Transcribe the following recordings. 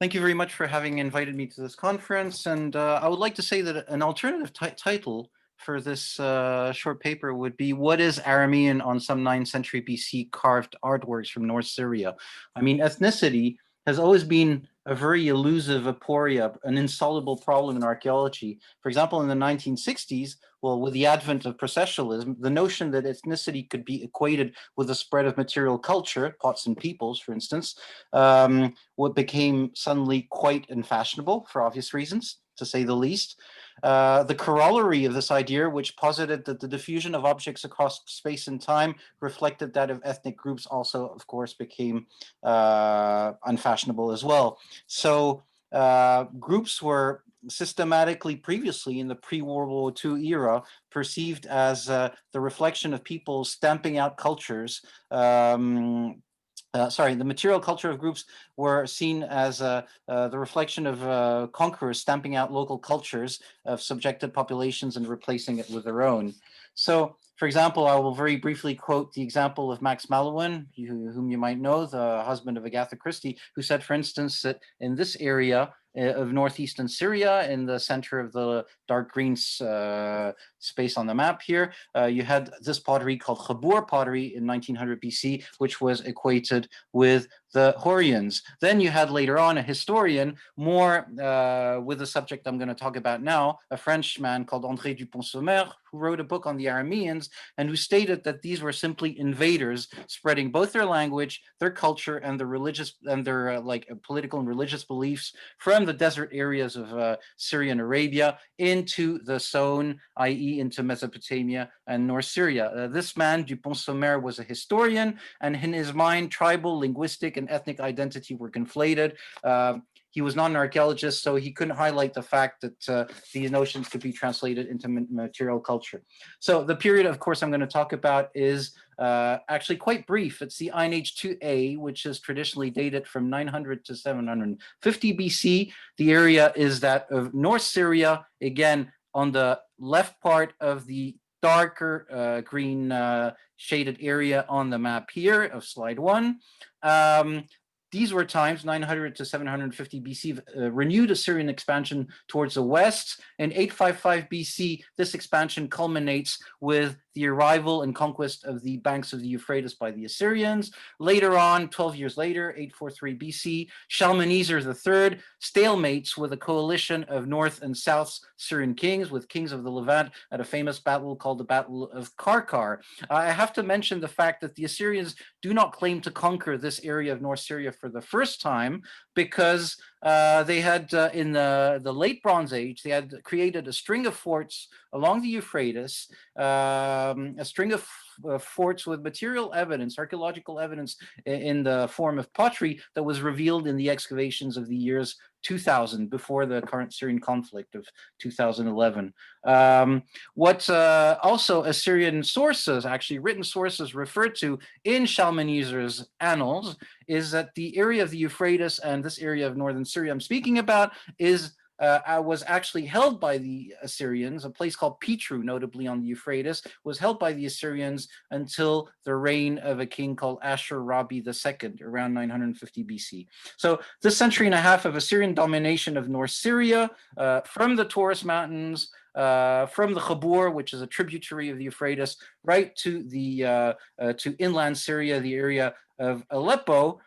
Thank you very much for having invited me to this conference. And I would like to say that an alternative title for this short paper would be, what is Aramean on some 9th century BC carved artworks from North Syria? I mean, ethnicity has always been a very elusive aporia, an insoluble problem in archaeology. For example, in the 1960s, well, with the advent of processualism, the notion that ethnicity could be equated with the spread of material culture, pots and peoples, for instance, what became suddenly quite unfashionable for obvious reasons, to say the least. The corollary of this idea, which posited that the diffusion of objects across space and time reflected that of ethnic groups, also, of course, became unfashionable as well. So groups were systematically previously in the pre-World War II era perceived as the reflection of people stamping out cultures. The material culture of groups were seen as the reflection of conquerors stamping out local cultures of subjected populations and replacing it with their own. So, for example, I will very briefly quote the example of Max Mallowan, whom you might know, the husband of Agatha Christie, who said, for instance, that in this area of northeastern Syria, in the center of the dark green space on the map here, you had this pottery called Khabur pottery in 1900 BC, which was equated with the Hurrians. Then you had later on a historian, more with the subject I'm going to talk about now, a Frenchman called André Dupont-Sommer, who wrote a book on the Arameans and who stated that these were simply invaders spreading both their language, their culture, and their religious and their political and religious beliefs from the desert areas of Syria and Arabia into the Saône, i.e. into Mesopotamia and North Syria. This man, Dupont-Sommer, was a historian, and in his mind, tribal, linguistic, and ethnic identity were conflated. He was not an archaeologist, so he couldn't highlight the fact that these notions could be translated into material culture. So the period, of course, I'm going to talk about is actually quite brief. It's the Iron Age 2A, which is traditionally dated from 900 to 750 BC. The area is that of North Syria, again, on the left part of the darker green shaded area on the map here of slide 1. These were times 900 to 750 BC, renewed Assyrian expansion towards the west. In 855 BC, this expansion culminates with the arrival and conquest of the banks of the Euphrates by the Assyrians. Later on, 12 years later, 843 BC, Shalmaneser III stalemates with a coalition of North and South Syrian kings, with kings of the Levant, at a famous battle called the Battle of Karkar. I have to mention the fact that the Assyrians do not claim to conquer this area of North Syria for the first time, because they had, in the late Bronze Age, they had created a string of forts along the Euphrates, a string of forts with material evidence, archaeological evidence in the form of pottery that was revealed in the excavations of the years 2000, before the current Syrian conflict of 2011. What also Assyrian sources, actually written sources, refer to in Shalmaneser's annals is that the area of the Euphrates and this area of northern Syria I'm speaking about was actually held by the Assyrians. A place called Petru, notably on the Euphrates, was held by the Assyrians until the reign of a king called Ashur-Rabi II around 950 BC. So this century and a half of Assyrian domination of North Syria, from the Taurus Mountains, from the Khabur, which is a tributary of the Euphrates, right to the to inland Syria, the area of Aleppo,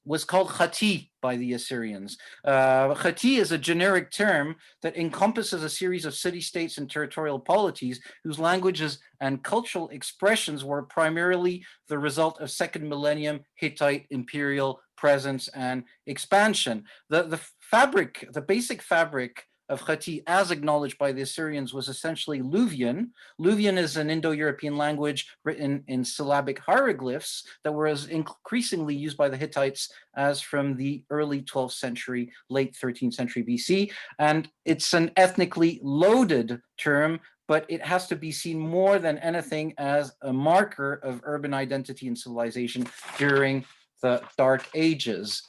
was called Khati by the Assyrians. Khati is a generic term that encompasses a series of city-states and territorial polities whose languages and cultural expressions were primarily the result of second millennium Hittite imperial presence and expansion. The basic fabric of Khati, as acknowledged by the Assyrians, was essentially Luvian. Luvian is an Indo-European language written in syllabic hieroglyphs that was increasingly used by the Hittites as from the early 12th century, late 13th century BC. And it's an ethnically loaded term, but it has to be seen more than anything as a marker of urban identity and civilization during the Dark Ages.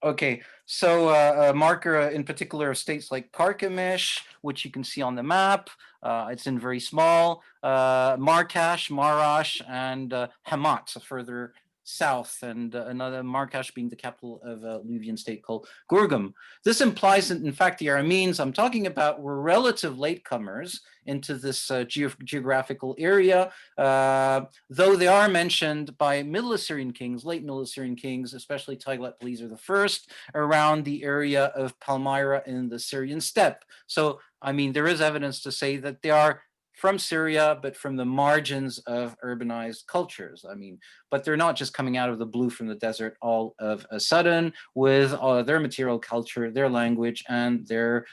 Okay, so a marker in particular of states like Carchemish, which you can see on the map. It's in very small. Markash, Marash, and Hamat, a further south, and another Marrakesh being the capital of a Luvian state called Gurgum. This implies that, in fact, the Arameans I'm talking about were relative latecomers into this geographical area, though they are mentioned by Middle Assyrian kings, late Middle Assyrian kings, especially Tiglath-Pileser I, around the area of Palmyra in the Syrian steppe. So, I mean, there is evidence to say that they are from Syria, but from the margins of urbanized cultures. I mean, but they're not just coming out of the blue from the desert all of a sudden with their material culture, their language, and their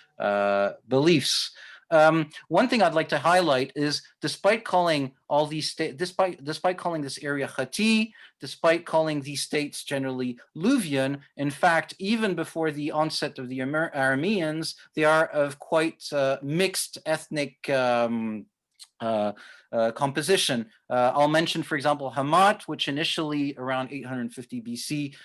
beliefs. One thing I'd like to highlight is, despite calling all these despite calling this area Khati, despite calling these states generally Luvian, in fact, even before the onset of the Arameans, they are of quite mixed ethnic composition. I'll mention, for example, Hamat, which initially around 850 BC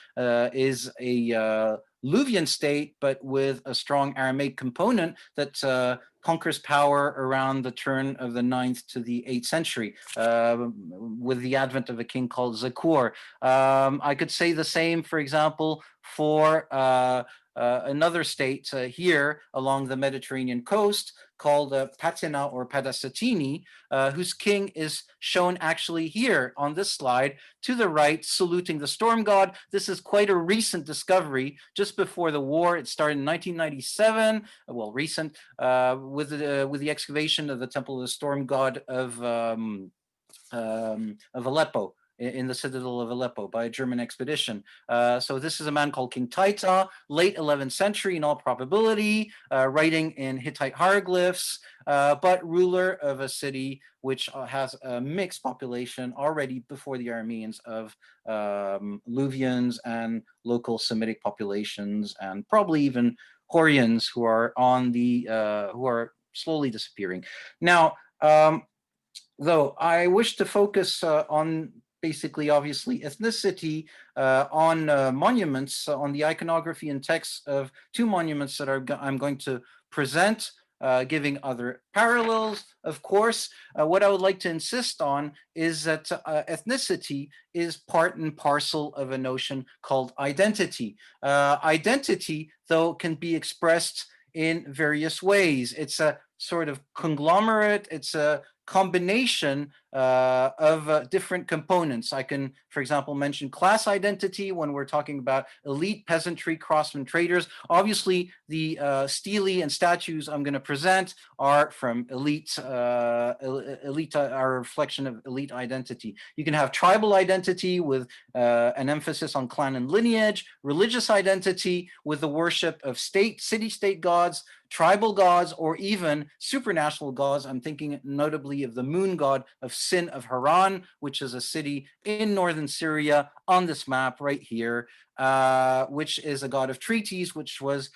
is a Luvian state, but with a strong Aramaic component that conquers power around the turn of the 9th to the 8th century with the advent of a king called Zakur. I could say the same, for example, for another state here along the Mediterranean coast called Patina or Padasatini, whose king is shown actually here on this slide to the right, saluting the storm god. This is quite a recent discovery, just before the war. It started in 1997, well, recent, with the excavation of the temple of the storm god of Aleppo, in the citadel of Aleppo by a German expedition. So this is a man called King Taita, late 11th century in all probability, writing in Hittite hieroglyphs, but ruler of a city which has a mixed population already before the Arameans of Luvians and local Semitic populations, and probably even Hurrians who are on the who are slowly disappearing. Now, though I wish to focus on basically, obviously, ethnicity on monuments, on the iconography and texts of two monuments that I'm going to present, giving other parallels, of course. What I would like to insist on is that ethnicity is part and parcel of a notion called identity. Identity, though, can be expressed in various ways. It's a sort of conglomerate, it's a combination of different components. I can, for example, mention class identity when we're talking about elite, peasantry, craftsmen, traders. Obviously, the stelae and statues I'm going to present are from elite, elite are a reflection of elite identity. You can have tribal identity with an emphasis on clan and lineage, religious identity with the worship of city-state gods, tribal gods, or even supernatural gods. I'm thinking notably of the moon god of Sin of Haran, which is a city in northern Syria on this map right here, which is a god of treaties, which was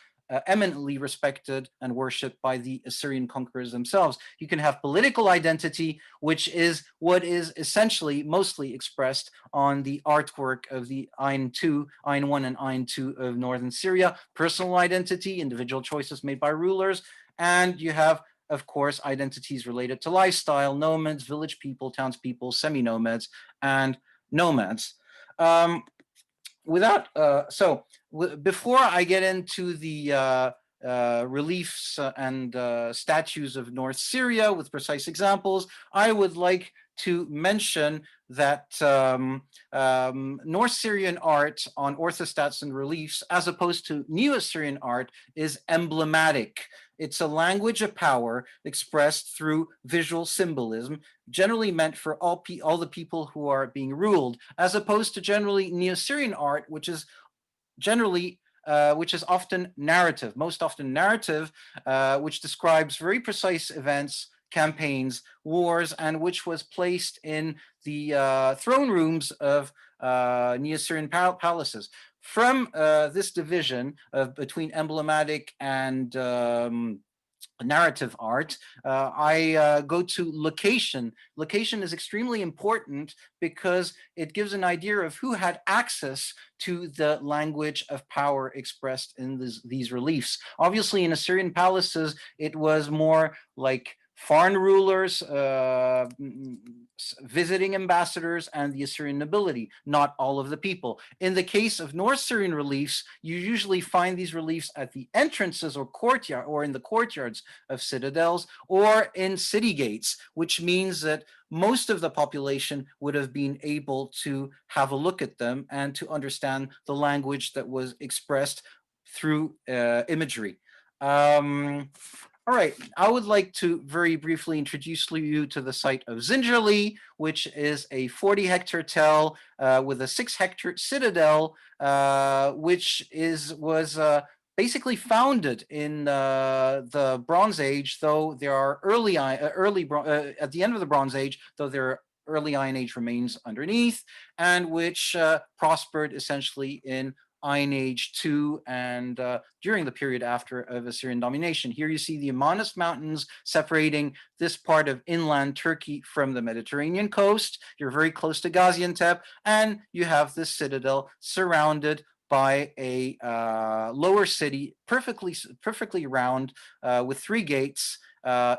eminently respected and worshipped by the Assyrian conquerors themselves. You can have political identity, which is what is essentially mostly expressed on the artwork of the Ain 1 and Ain 2 of northern Syria. Personal identity, individual choices made by rulers, and you have, of course, identities related to lifestyle, nomads, village people, townspeople, semi-nomads, and nomads. Before I get into the reliefs and statues of North Syria with precise examples, I would like to mention that North Syrian art on orthostats and reliefs, as opposed to Neo-Assyrian art, is emblematic. It's a language of power expressed through visual symbolism, generally meant for all the people who are being ruled, as opposed to generally Neo-Assyrian art, which is generally which is often narrative, most often narrative, which describes very precise events, campaigns, wars, and which was placed in the throne rooms of Neo-Assyrian palaces. From this division between emblematic and narrative art, I go to location. Location is extremely important because it gives an idea of who had access to the language of power expressed in these reliefs. Obviously, in Assyrian palaces, it was more like foreign rulers, visiting ambassadors, and the Assyrian nobility, not all of the people. In the case of North Syrian reliefs, you usually find these reliefs at the entrances or courtyard, or in the courtyards of citadels, or in city gates, which means that most of the population would have been able to have a look at them and to understand the language that was expressed through imagery. All right, I would like to very briefly introduce you to the site of Zingerli, which is a 40-hectare tell with a 6-hectare citadel, which was basically founded in the Bronze Age, though there are at the end of the Bronze Age, though there are early Iron Age remains underneath, and which prospered essentially in Iron Age 2 and during the period after of Assyrian domination. Here you see the Amanus Mountains separating this part of inland Turkey from the Mediterranean coast. You're very close to Gaziantep, and you have this citadel surrounded by a lower city, perfectly round, with 3 gates,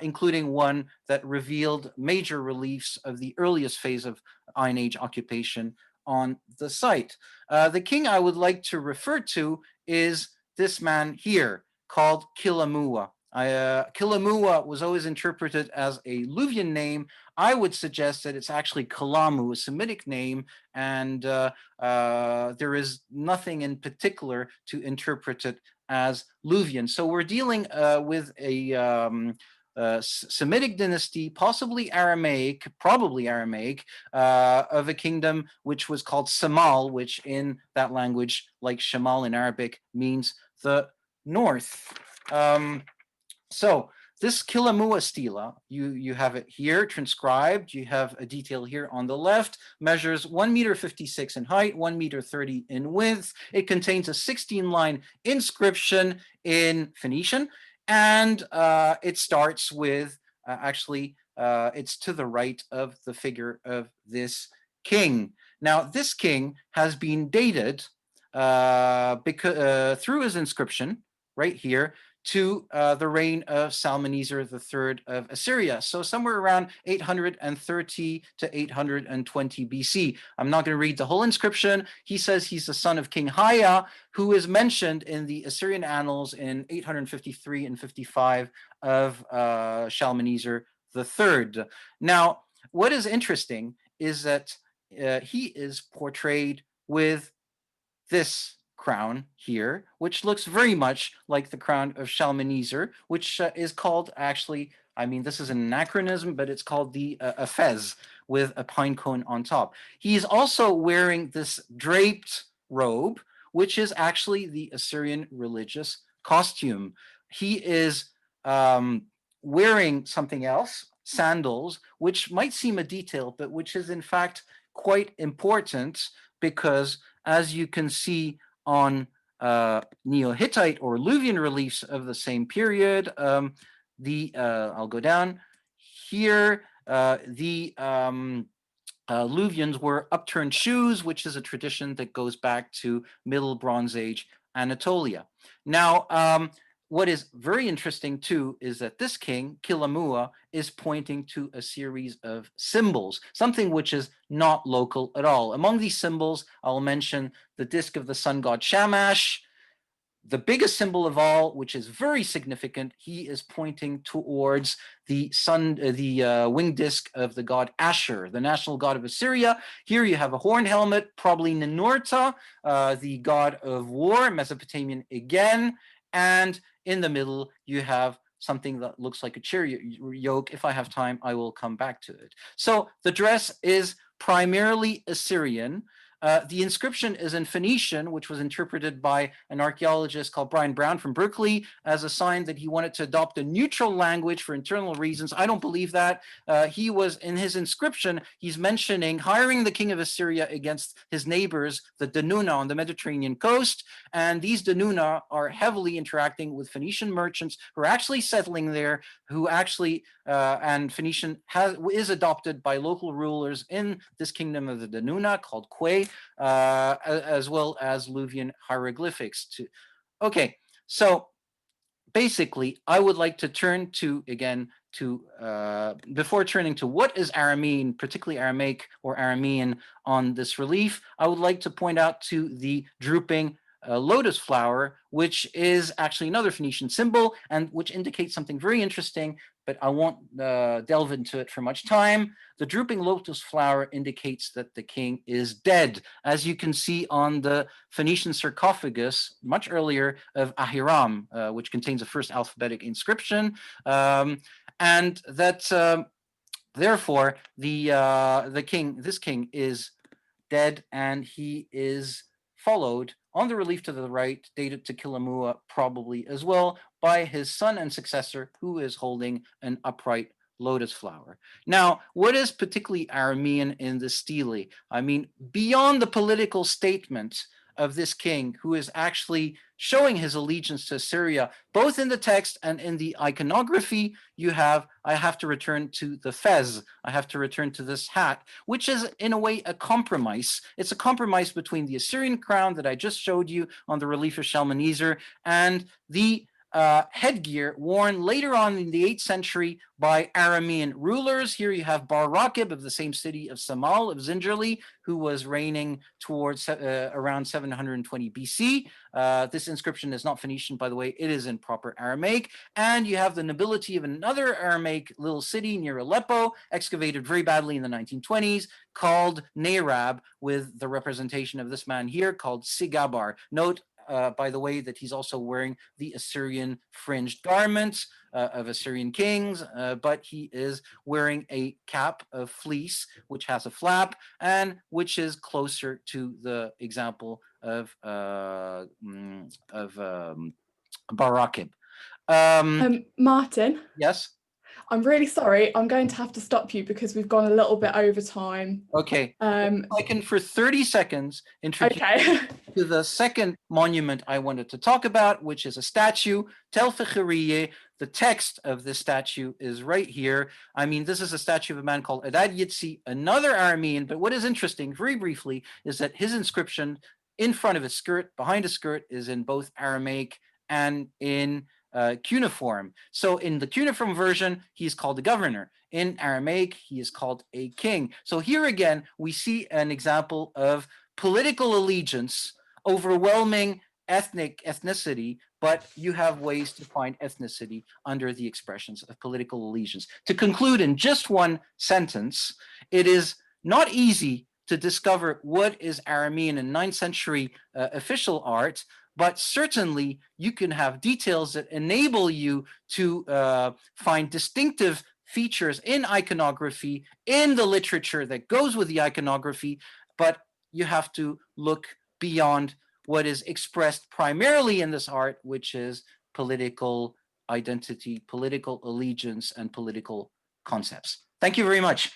including one that revealed major reliefs of the earliest phase of Iron Age occupation on the site. The king I would like to refer to is this man here called Kilamua. Kilamua was always interpreted as a Luvian name. I would suggest that it's actually Kalamu, a Semitic name, and there is nothing in particular to interpret it as Luvian. So we're dealing with a Semitic dynasty, possibly Aramaic, probably Aramaic, of a kingdom which was called Samal, which in that language, like Shamal in Arabic, means the north. So this Kilamua stela, you have it here transcribed. You have a detail here on the left, measures 1 meter 56 in height, 1 meter 30 in width. It contains a 16-line inscription in Phoenician, and it starts with, it's to the right of the figure of this king. Now, this king has been dated through his inscription right here to the reign of Shalmaneser III of Assyria. So somewhere around 830 to 820 BC. I'm not going to read the whole inscription. He says he's the son of King Haya, who is mentioned in the Assyrian annals in 853 and 55 of Shalmaneser III. Now, what is interesting is that he is portrayed with this crown here, which looks very much like the crown of Shalmaneser, which is called, actually, I mean, this is an anachronism, but it's called a fez with a pine cone on top. He's also wearing this draped robe, which is actually the Assyrian religious costume. He is wearing something else, sandals, which might seem a detail, but which is in fact quite important, because as you can see on Neo-Hittite or Luvian reliefs of the same period, I'll go down here, the Luvians were upturned shoes, which is a tradition that goes back to Middle Bronze Age Anatolia. Now, what is very interesting too is that this king, Kilamua, is pointing to a series of symbols, something which is not local at all. Among these symbols, I'll mention the disk of the sun god Shamash. The biggest symbol of all, which is very significant, he is pointing towards the winged disc of the god Ashur, the national god of Assyria. Here you have a horn helmet, probably Ninurta, the god of war, Mesopotamian again, and in the middle you have something that looks like a chariot yoke. If I have time, I will come back to it. So the dress is primarily Assyrian. The inscription is in Phoenician, which was interpreted by an archaeologist called Brian Brown from Berkeley as a sign that he wanted to adopt a neutral language for internal reasons. I don't believe that. He was, in his inscription, he's mentioning hiring the king of Assyria against his neighbors, the Danuna on the Mediterranean coast. And these Danuna are heavily interacting with Phoenician merchants who are actually settling there, who actually, and Phoenician is adopted by local rulers in this kingdom of the Danuna called Kwe, as well as Luvian hieroglyphics. Okay, so basically, I would like to turn to, again, before turning to what is Aramean, particularly Aramaic or Aramean on this relief, I would like to point out to the drooping lotus flower, which is actually another Phoenician symbol and which indicates something very interesting, but I won't delve into it for much time. The drooping lotus flower indicates that the king is dead, as you can see on the Phoenician sarcophagus much earlier of Ahiram, which contains a first alphabetic inscription, and that therefore this king is dead, and he is followed on the relief to the right, dated to Kilamua probably as well, by his son and successor, who is holding an upright lotus flower. Now, what is particularly Aramean in the stele? I mean, beyond the political statement of this king, who is actually showing his allegiance to Syria, both in the text and in the iconography, I have to return to the fez. I have to return to this hat, which is in a way a compromise. It's a compromise between the Assyrian crown that I just showed you on the relief of Shalmaneser and the headgear worn later on in the 8th century by Aramean rulers. Here you have Bar Rakib of the same city of Samal of Zinjerli, who was reigning towards around 720 BC. This inscription is not Phoenician, by the way. It is in proper Aramaic. And you have the nobility of another Aramaic little city near Aleppo, excavated very badly in the 1920s, called Nerab, with the representation of this man here called Sigabar. Note, by the way, that he's also wearing the Assyrian fringed garments of Assyrian kings, but he is wearing a cap of fleece, which has a flap, and which is closer to the example of Barakib. Martin? Yes? I'm really sorry. I'm going to have to stop you because we've gone a little bit over time. Okay. I can, for 30 seconds, introduce to the second monument I wanted to talk about, which is a statue, Tel Fecheriye. The text of this statue is right here. I mean, this is a statue of a man called Adad Yitzi, another Aramean, but what is interesting, very briefly, is that his inscription in front of his skirt, behind his skirt, is in both Aramaic and in cuneiform. So in the cuneiform version, he's called a governor. In Aramaic, he is called a king. So here again, we see an example of political allegiance overwhelming ethnicity, but you have ways to find ethnicity under the expressions of political allegiance. To conclude in just one sentence, it is not easy to discover what is Aramean in 9th century official art, but certainly you can have details that enable you to find distinctive features in iconography, in the literature that goes with the iconography, but you have to look beyond what is expressed primarily in this art, which is political identity, political allegiance, and political concepts. Thank you very much.